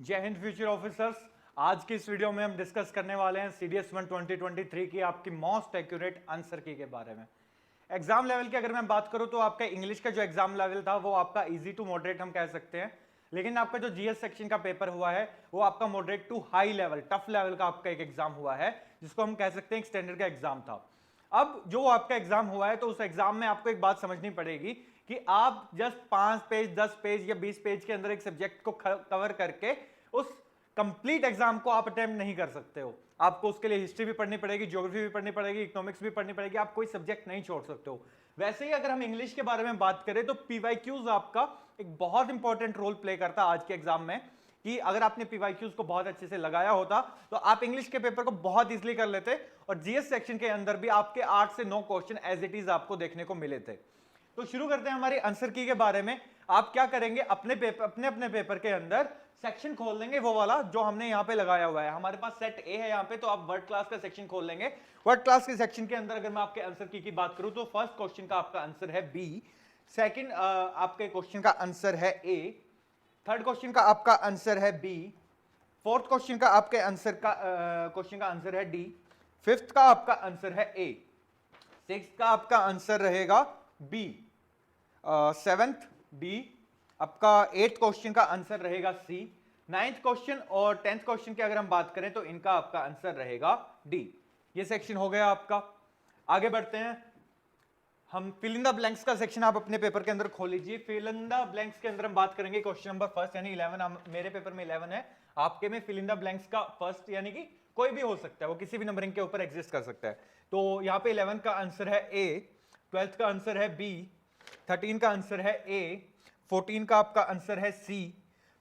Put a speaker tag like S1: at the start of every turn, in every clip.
S1: जय Hind future officers. आज की इस वीडियो में हम डिस्कस करने वाले हैं सीडीएस 1 2023 की आपकी मोस्ट एक्यूरेट आंसर की के बारे में। एग्जाम लेवल की अगर मैं बात करूं तो आपका इंग्लिश का जो एग्जाम लेवल था वो आपका इजी टू मॉडरेट हम कह सकते हैं, लेकिन आपका जो जीएस सेक्शन का पेपर हुआ है वो आपका moderate to high level tough level का आपका एक एग्जाम हुआ है, जिसको हम कह सकते हैं एक स्टैंडर्ड का एग्जाम था। अब जो आपका एग्जाम हुआ है तो उस एग्जाम में आपको एक बात समझनी पड़ेगी कि आप जस्ट 5 पेज 10 पेज या 20 पेज के अंदर एक सब्जेक्ट को कवर करके उस कंप्लीट एग्जाम को आप अटेम्प्ट नहीं कर सकते हो। आपको उसके लिए हिस्ट्री भी पढ़नी पड़ेगी, ज्योग्राफी भी पढ़नी पड़ेगी, इकोनॉमिक्स भी पढ़नी पड़ेगी, आप कोई सब्जेक्ट नहीं छोड़ सकते हो। वैसे ही अगर हम इंग्लिश के बारे में बात करें तो पीवाईक्यूज आपका एक बहुत इंपॉर्टेंट रोल प्ले करता है आज के एग्जाम में, कि अगर आपने पीवाईक्यूज को बहुत अच्छे से लगाया होता तो आप इंग्लिश के पेपर को बहुत इजीली कर लेते और जीएस सेक्शन के अंदर भी आपके 8 से 9 क्वेश्चन एज इट इज आपको देखने को मिले थे। तो शुरू करते हैं हमारी आंसर की के बारे में। आप क्या करेंगे, अपने पेपर के अंदर सेक्शन खोल लेंगे वो वाला जो हमने यहाँ पे लगाया हुआ है। हमारे पास सेट ए है यहाँ पे, तो आप वर्ड क्लास का सेक्शन खोल लेंगे। वर्ड क्लास के सेक्शन के अंदर अगर मैं आपके आंसर की बात करूं तो फर्स्ट क्वेश्चन का आपका आंसर है बी, सेकंड आपके क्वेश्चन का आंसर है ए, थर्ड क्वेश्चन का आपका आंसर है बी, फोर्थ क्वेश्चन का आपके क्वेश्चन का आंसर है डी, फिफ्थ का आपका आंसर है ए, सिक्स का आपका आंसर रहेगा बी, सेवेंथ डी, आपका एट्थ क्वेश्चन का आंसर रहेगा सी, नाइन्थ क्वेश्चन और 10th क्वेश्चन की अगर हम बात करें तो इनका आपका आंसर रहेगा डी। ये सेक्शन हो गया आपका। आगे बढ़ते हैं हम फिल इन द ब्लैंक्स का सेक्शन आप अपने पेपर के अंदर खोल लीजिए। फिल इन द ब्लैंक्स के अंदर हम बात करेंगे क्वेश्चन नंबर फर्स्ट यानी 11, मेरे पेपर में 11 है, आपके में फिल इन द ब्लैंक्स का फर्स्ट यानी कि कोई भी हो सकता है, वो किसी भी नंबरिंग के ऊपर एग्जिस्ट कर सकता है। तो यहाँ पे 11 का आंसर है ए, 12th का आंसर है बी, 13 का आंसर है ए, 14 का आपका आंसर है सी,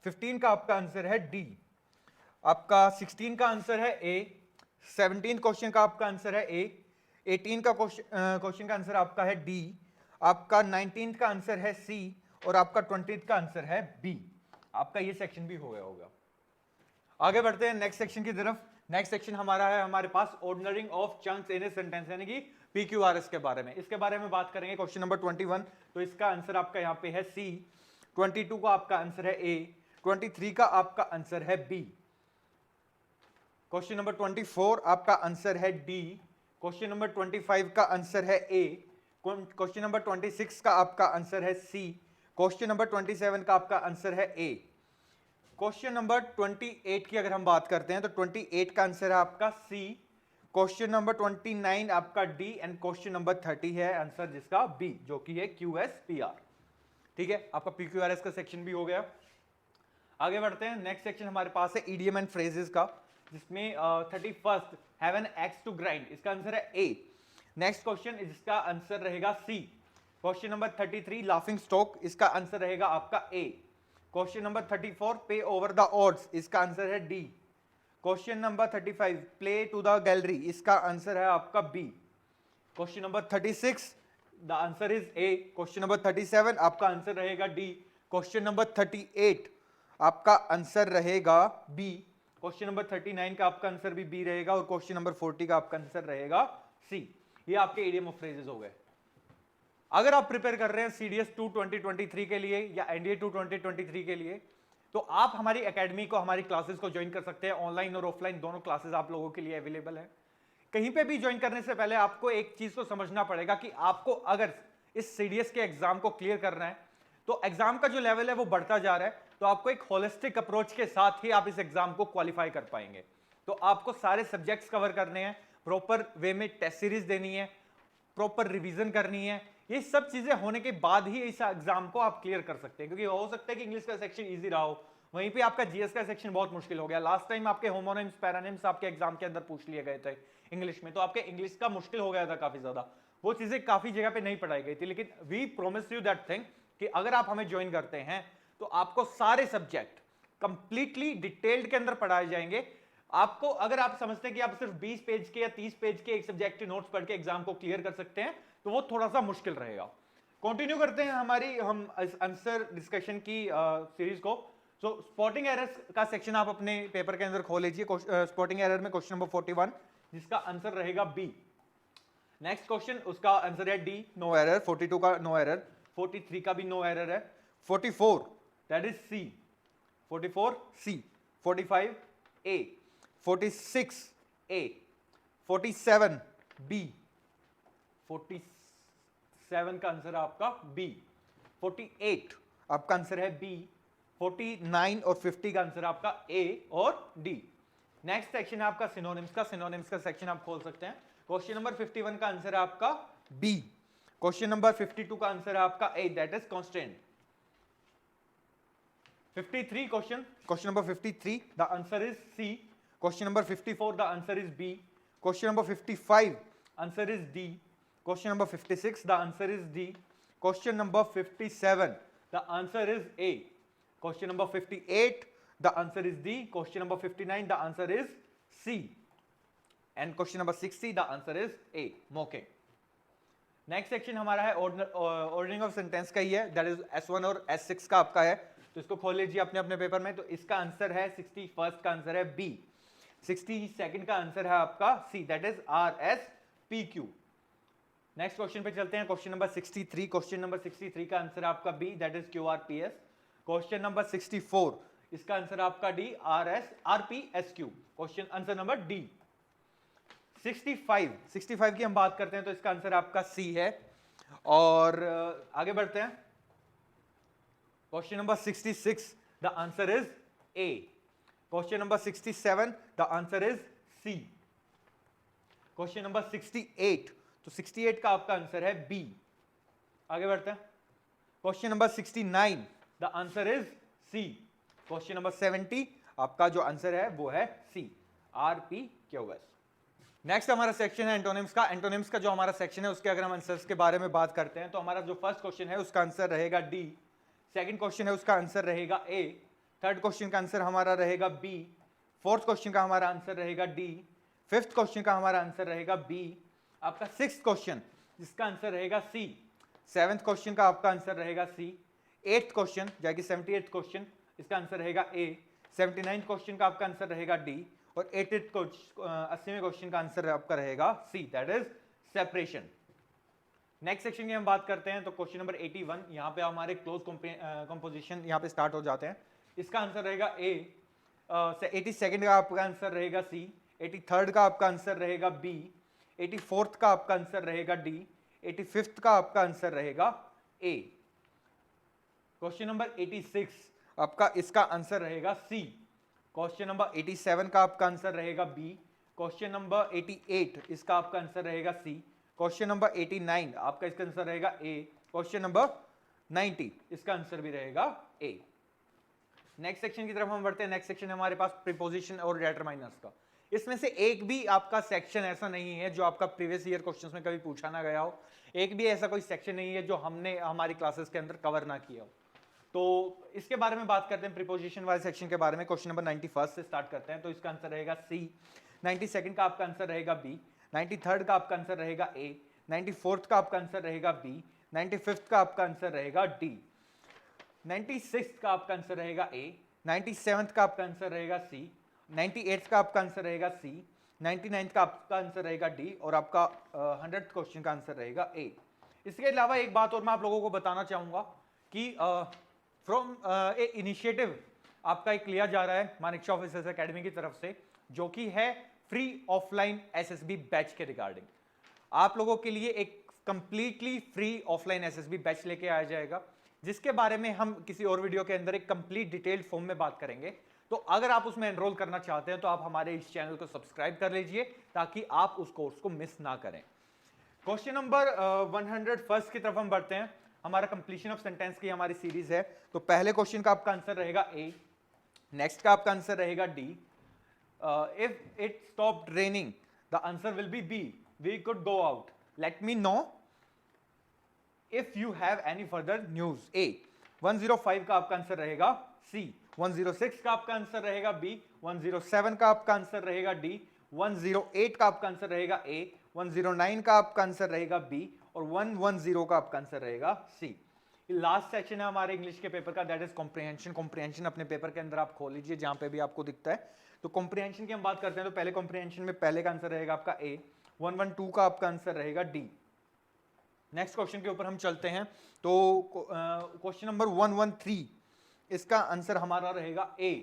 S1: 15 का आपका आंसर है डी, आपका 16 का आंसर है ए, 17 क्वेश्चन का आपका आंसर है ए, 18 का क्वेश्चन का आंसर आपका है डी, आपका 19 का आंसर है सी और आपका 20 का आंसर है बी। आपका ये सेक्शन भी हो गया होगा। आगे बढ़ते हैं नेक्स्ट सेक्शन की तरफ। नेक्स्ट सेक्शन हमारा है हमारे पास ordering of chunks in a sentence यानी कि पीक्यूआरएस के बारे में। इसके बारे में बात करेंगे क्वेश्चन नंबर 21, तो इसका आंसर आपका यहाँ पे है सी, 22 का आपका आंसर है ए, 23 का आपका आंसर है बी, क्वेश्चन नंबर 24 आपका आंसर है डी, क्वेश्चन नंबर 25 का आंसर है ए, क्वेश्चन नंबर 26 का आपका आंसर है सी, क्वेश्चन नंबर 27 का आपका आंसर है ए। क्वेश्चन नंबर 28 की अगर हम बात करते हैं तो 28 का आंसर है आपका सी, क्वेश्चन नंबर 29 आपका डी एंड क्वेश्चन नंबर 30 है आंसर जिसका बी, जो कि है क्यूएसपीआर। ठीक है, आपका पीक्यूआरएस का सेक्शन भी हो गया। आगे बढ़ते हैं नेक्स्ट सेक्शन हमारे पास है ईडीएम एंड फ्रेजेस का, जिसमें 31st have an axe to grind, इसका आंसर है ए। नेक्स्ट क्वेश्चन इसका आंसर रहेगा C. Question number 33 laughing stock, इसका आंसर रहेगा आपका A. Question number 34 pay over the odds, इसका आंसर है D. Question number 35 play to the gallery, इसका आंसर है आपका B. Question number 36 the answer is A. Question number 37 आपका answer रहेगा डी। क्वेश्चन नंबर 38 आपका आंसर रहेगा बी। क्वेश्चन नंबर 39 का आपका आंसर भी बी रहेगा और क्वेश्चन नंबर 40 का आपका आंसर रहेगा सी। ये आपके इडियम ऑफ फ्रेजेस हो गए। अगर आप प्रिपेयर कर रहे हैं सीडीएस 2 2023 के लिए या एनडीए 2 2023 के लिए, तो आप हमारी एकेडमी को, हमारी क्लासेस को ज्वाइन कर सकते हैं। ऑनलाइन और ऑफलाइन दोनों क्लासेस आप लोगों के लिए अवेलेबल है। कहीं पे भी ज्वाइन करने से पहले आपको एक चीज को समझना पड़ेगा कि आपको अगर इस सीडीएस के एग्जाम को क्लियर करना है तो एग्जाम का जो लेवल है वो बढ़ता जा रहा है, तो आपको एक होलिस्टिक अप्रोच के साथ ही आप इस एग्जाम को क्वालिफाई कर पाएंगे। तो आपको सारे सब्जेक्ट्स कवर करने हैं, प्रॉपर वे में टेस्ट सीरीज देनी है, प्रॉपर रिवीजन करनी है। ये सब चीजें होने के बाद ही इस एग्जाम को आप क्लियर कर सकते हैं, क्योंकि हो सकता है कि इंग्लिश का सेक्शन इजी रहा हो, वहीं पे आपका जीएस का सेक्शन बहुत मुश्किल हो गया। लास्ट टाइम आपके होमोनिम्स पैरानिम्स आपके एग्जाम के अंदर पूछ लिए गए थे इंग्लिश में, तो आपके इंग्लिश का मुश्किल हो गया था काफी ज्यादा, वो चीजें काफी जगह पे नहीं पढ़ाई गई थी। लेकिन we promise you that thing कि अगर आप हमें ज्वाइन करते हैं तो आपको सारे सब्जेक्ट कंप्लीटली डिटेल्ड के अंदर पढ़ाए जाएंगे। आपको अगर आप समझते हैं कि आप सिर्फ 20 पेज के या 30 पेज के एक सब्जेक्ट के नोट्स पढ़ के एग्जाम को क्लियर कर सकते हैं, तो वो थोड़ा सा मुश्किल रहेगा। कंटिन्यू करते हैं हम आंसर डिस्कशन की सीरीज को। सो स्पॉटिंग एरर्स का सेक्शन आप अपने पेपर के अंदर खोल लीजिए। स्पॉटिंग एरर में क्वेश्चन नंबर 41 जिसका आंसर रहेगा बी। नेक्स्ट क्वेश्चन उसका आंसर है डी, नो एरर। 42 का नो एरर, 43 का भी नो एरर है, 44 that is C, 44 C. 45 A, 46 A, 47 B, 47 का आंसर है आपका B, 48 आपका आंसर है B, 49 और 50 का आंसर आपका A और D। नेक्स्ट सेक्शन है आपका सिनोनिम्स का। सिनोनिम्स का सेक्शन आप खोल सकते हैं। क्वेश्चन नंबर 51 का आंसर है आपका B। क्वेश्चन नंबर 52 का आंसर है आपका A, that is constant. 53 question number 53 the answer is C। Question number 54 the answer is B। Question number 55 answer is D। Question number 56 the answer is D। Question number 57 the answer is A। Question number 58 the answer is D. Question number 59 the answer is C, and question number 60 the answer is A, mocking। Next section हमारा है ordering of sentence का ही है, that is S1 और S6 का आपका है। तो इसको खोल लीजिए अपने अपने पेपर में। तो इसका आंसर है 61st का आंसर है B, 62nd का आंसर है आपका C, that is RSPQ। Next question पे चलते हैं। क्वेश्चन नंबर 63, क्वेश्चन नंबर 63 का आंसर है आपका B, that is QRPS। Question number 64 इसका आंसर आपका D, RPSQ। Question answer number D. 65 की हम बात करते हैं तो इसका आंसर आपका सी है। और आगे बढ़ते हैं। Question number 66 the answer is A. Question number 67 the answer is C. Question number 68, तो 68 का आपका आंसर है बी। आगे बढ़ते हैं। Question number 69 the answer is C. Question number 70 आपका जो आंसर है वो है सी, RPQS। नेक्स्ट हमारा सेक्शन है एंटोनिम्स का। एंटोनिम्स का जो हमारा सेक्शन है उसके अगर हम आंसर्स के बारे में बात करते हैं तो हमारा जो फर्स्ट क्वेश्चन है उसका आंसर रहेगा डी, सेकंड क्वेश्चन है उसका आंसर रहेगा ए, थर्ड क्वेश्चन का आंसर हमारा रहेगा बी, फोर्थ क्वेश्चन का हमारा आंसर रहेगा डी, फिफ्थ क्वेश्चन का हमारा आंसर रहेगा बी, आपका सिक्स्थ क्वेश्चन जिसका आंसर रहेगा सी, सेवेंथ क्वेश्चन का आपका आंसर रहेगा सी, एट्थ क्वेश्चन जाएगी 78th क्वेश्चन, इसका आंसर रहेगा ए, 79th क्वेश्चन का आपका आंसर रहेगा डी, और 80वें क्वेश्चन का आंसर आपका रहेगा C, that is separation. Next section की हम बात करते हैं तो क्वेश्चन नंबर 81, यहाँ पे हमारे क्लोज कंपोजिशन यहाँ पे स्टार्ट हो जाते हैं। इसका आंसर रहेगा ए, 82nd का आपका आंसर रहेगा सी, 83rd का आपका आंसर रहेगा बी, 84th का आपका आंसर रहेगा डी, 85th का आपका आंसर रहेगा ए। क्वेश्चन नंबर 86 आपका इसका आंसर रहेगा सी। क्वेश्चन नंबर 87 का आपका आंसर रहेगा बी, क्वेश्चन नंबर 88 इसका आपका आंसर रहेगा सी, क्वेश्चन नंबर 89 आपका इसका आंसर रहेगा ए, क्वेश्चन नंबर 90 इसका आंसर भी रहेगा ए। नेक्स्ट सेक्शन की तरफ हम बढ़ते हैं। नेक्स्ट सेक्शन हमारे पास प्रीपोजिशन और डिटरमाइनर्स का। इसमें से एक भी आपका सेक्शन ऐसा नहीं है जो आपका प्रीवियस ईयर क्वेश्चंस में कभी पूछा ना गया हो, एक भी ऐसा कोई सेक्शन नहीं है जो हमने हमारी क्लासेस के अंदर कवर ना किया हो। तो इसके बारे में बात करते हैं प्रीपोजिशन वाले सेक्शन के बारे में। क्वेश्चन नंबर 91 से स्टार्ट करते हैं तो इसका आंसर रहेगा सी, 92nd का आपका आंसर रहेगा बी, 93rd का आपका आंसर रहेगा ए, 94th का आपका आंसर रहेगा बी, 95th का आपका आंसर रहेगा डी, 96th का आपका आंसर रहेगा ए, 97th का आपका आंसर रहेगा सी, 98th का आपका आंसर रहेगा सी, 99th का आपका आंसर रहेगा डी, और आपका 100th क्वेश्चन का आंसर रहेगा ए। इसके अलावा एक बात और मैं आप लोगों को बताना चाहूंगा कि फ्रॉम ए इनिशिएटिव आपका एक लिया जा रहा है मानिकशा ऑफिसर्स एकेडमी की तरफ से, जो कि है फ्री ऑफलाइन एसएसबी बैच के रिगार्डिंग। आप लोगों के लिए एक completely free offline SSB batch लेके आया जाएगा, जिसके बारे में हम किसी और वीडियो के अंदर एक कंप्लीट डिटेल्ड फॉर्म में बात करेंगे। तो अगर आप उसमें एनरोल करना चाहते हैं तो आप हमारे इस चैनल को सब्सक्राइब कर लीजिए ताकि आप उस कोर्स को मिस ना करें। क्वेश्चन नंबर 101 की तरफ हम बढ़ते हैं। हमारा कंप्लीशन ऑफ सेंटेंस की हमारी सीरीज है। तो पहले क्वेश्चन का आपका आंसर रहेगा ए, नेक्स्ट का आपका आंसर रहेगा D, if it stopped raining the answer will be B, we could go out, let me know if you have any further news. A, 105 का आपका आंसर रहेगा सी, 106 का आपका आंसर रहेगा बी, 107 का आपका आंसर रहेगा डी, 108 का आपका आंसर रहेगा ए, 109 का आपका आंसर रहेगा बी, और 110 का आपका आंसर रहेगा सी। लास्ट सेक्शन है हमारे इंग्लिश के पेपर का, दैट इज कॉम्प्रिहेंशन। कॉम्प्रिहेंशन अपने पेपर के अंदर आप खोल लीजिए जहां पे भी आपको दिखता है। तो कॉम्प्रिहेंशन की हम बात करते हैं तो पहले कॉम्प्रिहेंशन में पहले का आंसर रहेगा आपका ए, 112 का आपका आंसर रहेगा डी। नेक्स्ट क्वेश्चन के ऊपर हम चलते हैं तो क्वेश्चन नंबर 113 इसका आंसर हमारा रहेगा ए,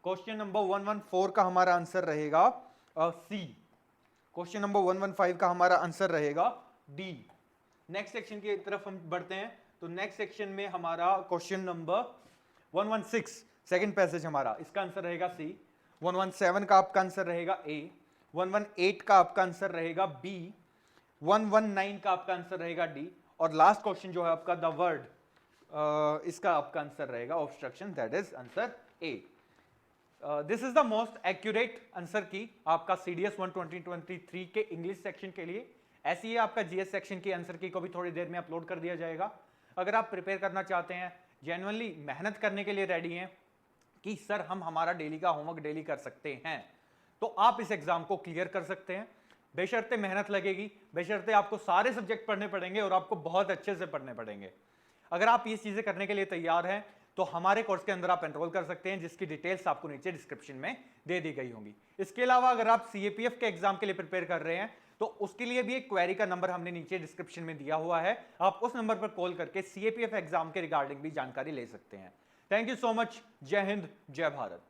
S1: क्वेश्चन नंबर 114 का हमारा आंसर रहेगा सी। क्वेश्चन नंबर 115 का हमारा आंसर रहेगा डी। नेक्स्ट सेक्शन की तरफ हम बढ़ते हैं। तो नेक्स्ट सेक्शन में हमारा क्वेश्चन नंबर 116 सेकंड पैसेज हमारा, इसका आंसर रहेगा सी। 117 का आपका आंसर रहेगा ए। 118 का आपका आंसर रहेगा बी। 119 का आपका आंसर रहेगा डी। और लास्ट क्वेश्चन जो है आपका द वर्ड, इसका आपका आंसर रहेगा obstruction, that is answer A. This is the most accurate answer की आपका सीडीएस 1 2023 के इंग्लिश सेक्शन के लिए। ऐसी ही आपका जीएस सेक्शन की आंसर की को भी थोड़ी देर में अपलोड कर दिया जाएगा। अगर आप प्रिपेयर करना चाहते हैं, जेन्युइनली मेहनत करने के लिए रेडी हैं कि सर हम हमारा डेली का होमवर्क डेली कर सकते हैं, तो आप इस एग्जाम को क्लियर कर सकते हैं। बेशर्ते मेहनत लगेगी, बेशर्ते आपको सारे सब्जेक्ट पढ़ने पड़ेंगे और आपको बहुत अच्छे से पढ़ने पड़ेंगे। अगर आप ये चीजें करने के लिए तैयार हैं तो हमारे कोर्स के अंदर आप एनरोल कर सकते हैं, जिसकी डिटेल्स आपको नीचे डिस्क्रिप्शन में दे दी गई होंगी। इसके अलावा अगर आप सीएपीएफ के एग्जाम के लिए प्रिपेयर कर रहे हैं तो उसके लिए भी एक क्वेरी का नंबर हमने नीचे डिस्क्रिप्शन में दिया हुआ है, आप उस नंबर पर कॉल करके सीएपीएफ एग्जाम के रिगार्डिंग भी जानकारी ले सकते हैं। Thank you so much. जय हिंद, जय भारत।